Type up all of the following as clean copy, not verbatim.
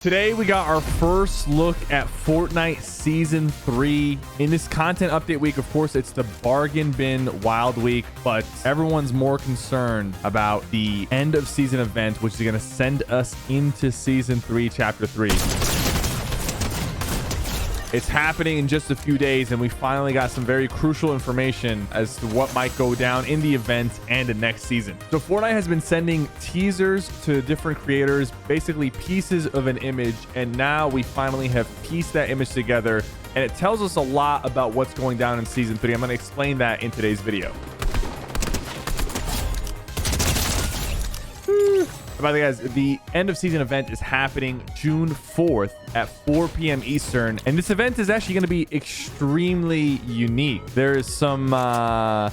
Today we got our first look at Fortnite Season 3. In this content update week, of course, it's the bargain bin wild week, but everyone's more concerned about the end of season event, which is going to send us into Season 3, Chapter 3. It's happening in just a few days, and we finally got some very crucial information as to what might go down in the event and the next season. So Fortnite has been sending teasers to different creators, basically pieces of an image, and now we finally have pieced that image together, and it tells us a lot about what's going down in Season 3. I'm going to explain that in today's video. By the way, guys, the end of season event is happening June 4th at 4 p.m. Eastern. And this event is actually going to be extremely unique. There's some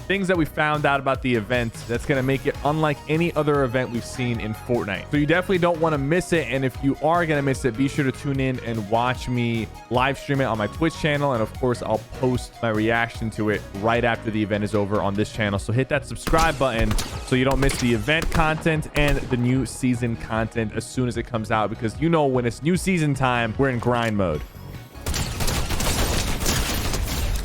things that we found out about the event that's going to make it unlike any other event we've seen in Fortnite. So you definitely don't want to miss it. And if you are going to miss it, be sure to tune in and watch me live stream it on my Twitch channel. And of course, I'll post my reaction to it right after the event is over on this channel. So hit that subscribe button so you don't miss the event content and the new season content as soon as it comes out, because you know when it's new season time, we're in grind mode.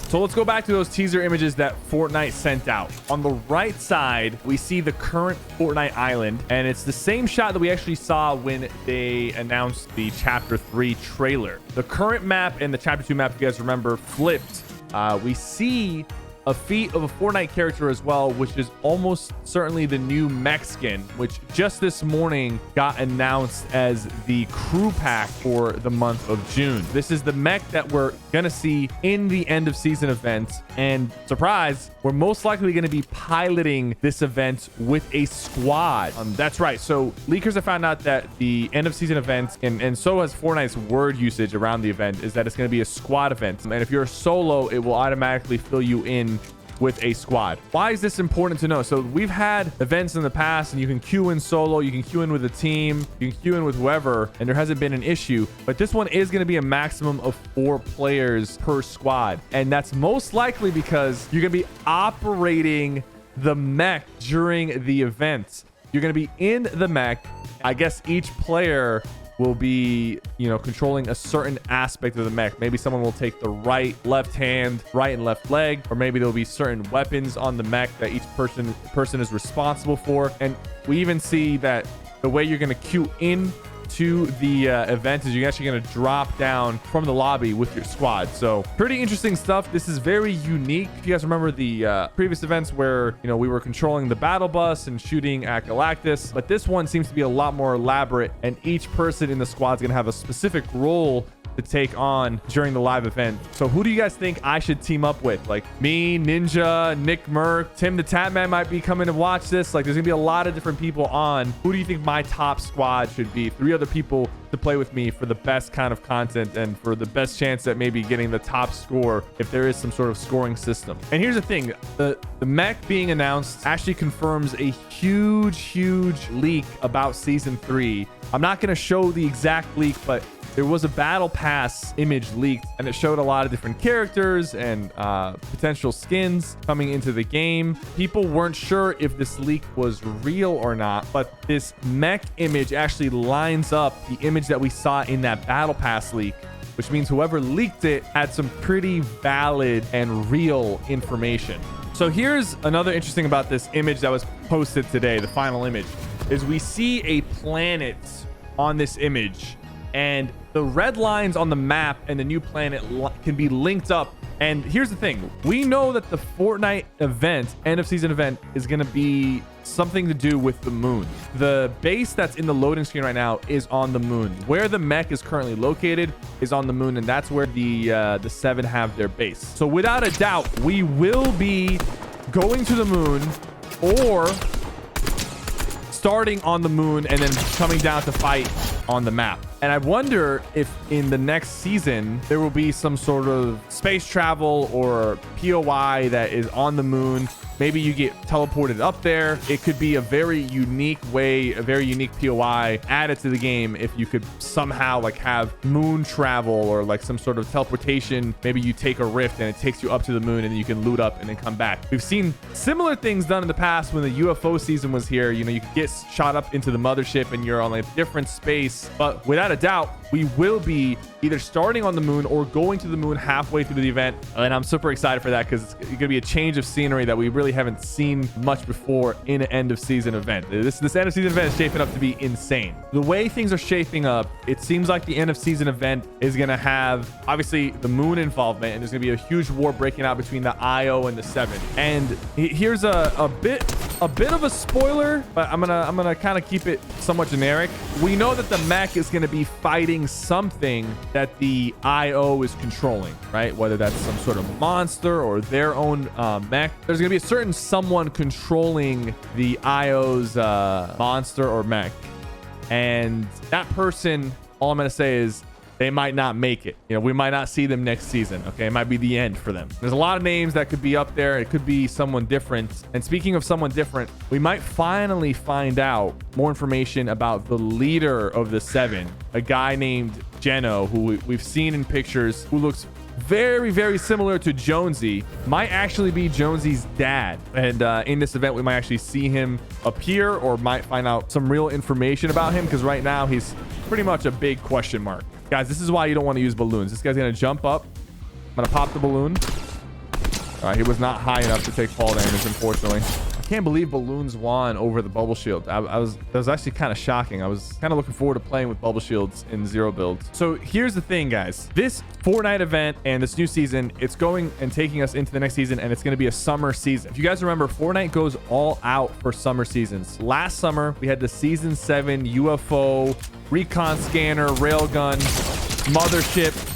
So let's go back to those teaser images that Fortnite sent out. On the right side, we see the current Fortnite island, and it's the same shot that we actually saw when they announced the Chapter 3 trailer. The current map and the Chapter 2 map, if you guys remember, flipped. We see a feat of a Fortnite character as well, which is almost certainly the new mech skin, which just this morning got announced as the crew pack for the month of June. This is the mech that we're gonna see in the end of season event, and surprise, we're most likely going to be piloting this event with a squad. That's right. So leakers have found out that the end of season event, and so has Fortnite's word usage around the event, is that it's going to be a squad event. And if you're a solo, it will automatically fill you in with a squad. Why is this important to know? So we've had events in the past and you can queue in solo, you can queue in with a team, you can queue in with whoever, and there hasn't been an issue. But this one is going to be a maximum of 4 players per squad. And that's most likely because you're going to be operating the mech during the event. You're going to be in the mech. I guess each player will be, controlling a certain aspect of the mech. Maybe someone will take the right, left hand, right and left leg, or maybe there'll be certain weapons on the mech that each person is responsible for. And we even see that the way you're going to queue in to the event is you're actually going to drop down from the lobby with your squad. So pretty interesting stuff. This is very unique. If you guys remember the previous events where we were controlling the battle bus and shooting at Galactus, but this one seems to be a lot more elaborate, and each person in the squad is going to have a specific role to take on during the live event. So who do you guys think I should team up with? Like me, Ninja, Nick Merck, Tim the Tatman might be coming to watch this. Like there's gonna be a lot of different people on. Who do you think my top squad should be? 3 other people to play with me for the best kind of content and for the best chance at maybe getting the top score if there is some sort of scoring system. And here's the thing, the mech being announced actually confirms a huge leak about Season 3. I'm not gonna show the exact leak, but there was a battle pass image leaked, and it showed a lot of different characters and potential skins coming into the game. People weren't sure if this leak was real or not, but this mech image actually lines up the image that we saw in that battle pass leak, which means whoever leaked it had some pretty valid and real information. So here's another interesting about this image that was posted today, the final image, is we see a planet on this image, and the red lines on the map and the new planet can be linked up. And here's the thing, we know that the Fortnite event, end of season event, is going to be something to do with the moon. The base that's in the loading screen right now is on the moon. Where the mech is currently located is on the moon, and that's where the 7 have their base. So without a doubt, we will be going to the moon or starting on the moon and then coming down to fight on the map. And I wonder if in the next season there will be some sort of space travel or POI that is on the moon. Maybe you get teleported up there. It could be a very unique way, a very unique POI added to the game if you could somehow like have moon travel or like some sort of teleportation. Maybe you take a rift and it takes you up to the moon and then you can loot up and then come back. We've seen similar things done in the past when the UFO season was here. You could get shot up into the mothership and you're on a different space. But without a doubt, we will be either starting on the moon or going to the moon halfway through the event. And I'm super excited for that because it's going to be a change of scenery that we really haven't seen much before in an end of season event. This end of season event is shaping up to be insane. The way things are shaping up, it seems like the end of season event is going to have obviously the moon involvement, and there's going to be a huge war breaking out between the IO and the 7. And here's a bit of a spoiler, but I'm gonna kind of keep it somewhat generic. We know that the mech is going to be fighting something that the IO is controlling, right? Whether that's some sort of monster or their own mech. There's going to be a certain someone controlling the IO's monster or mech, and that person, all I'm going to say is they might not make it. You know, we might not see them next season. Okay, it might be the end for them. There's a lot of names that could be up there. It could be someone different. And speaking of someone different, we might finally find out more information about the leader of the 7, a guy named Geno, who we've seen in pictures, who looks very, very similar to Jonesy. Might actually be Jonesy's dad. And in this event, we might actually see him appear, or might find out some real information about him, because right now he's pretty much a big question mark. Guys, this is why you don't want to use balloons. This guy's going to jump up. I'm going to pop the balloon. All right, he was not high enough to take fall damage, unfortunately. I can't believe balloons won over the bubble shield. That was actually kind of shocking. I was kind of looking forward to playing with bubble shields in zero builds. So here's the thing, guys. This Fortnite event and this new season, it's going and taking us into the next season, and it's going to be a summer season. If you guys remember, Fortnite goes all out for summer seasons. Last summer, we had the season 7 UFO, recon scanner, railgun, mothership.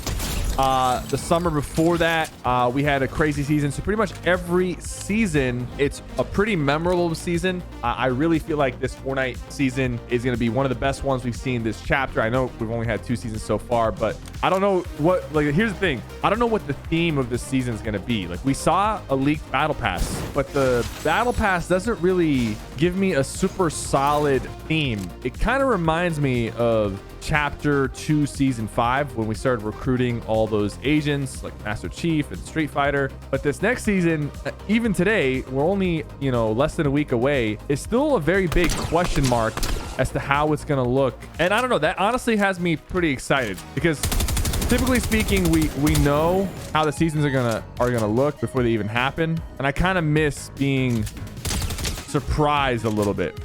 The summer before that, we had a crazy season. So pretty much every season, it's a pretty memorable season. I really feel like this Fortnite season is going to be one of the best ones we've seen this chapter. I know we've only had 2 seasons so far, but I don't know what, like, here's the thing. I don't know what the theme of this season is going to be. Like, we saw a leaked battle pass, but the battle pass doesn't really give me a super solid theme. It kind of reminds me of chapter 2 season 5 when we started recruiting all those agents like Master Chief and Street Fighter. But this next season, even today, we're only, you know, less than a week away, is still a very big question mark as to how it's gonna look. And I don't know, that honestly has me pretty excited, because typically speaking, we know how the seasons are gonna look before they even happen, and I kind of miss being surprised a little bit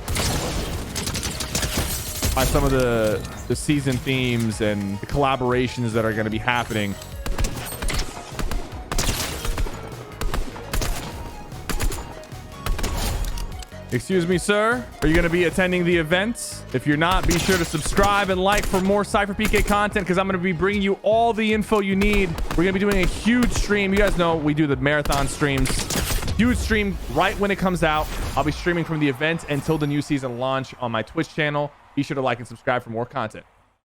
by some of the season themes and the collaborations that are going to be happening. Excuse me, sir. Are you going to be attending the event? If you're not, be sure to subscribe and like for more SypherPK content, because I'm going to be bringing you all the info you need. We're going to be doing a huge stream. You guys know we do the marathon streams. Huge stream right when it comes out. I'll be streaming from the event until the new season launch on my Twitch channel. Be sure to like and subscribe for more content.